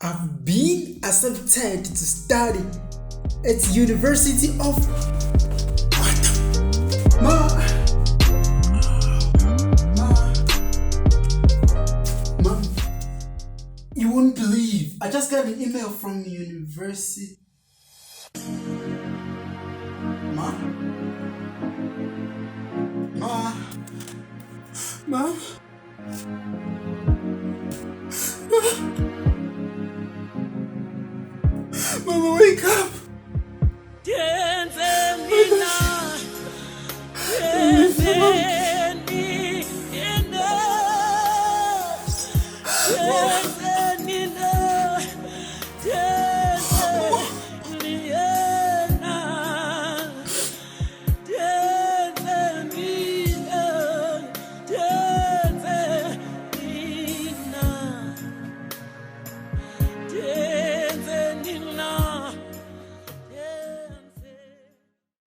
I've been accepted to study at University of Ma Ma Mom, you won't believe. I just got an email from the university. Ma Ma Ma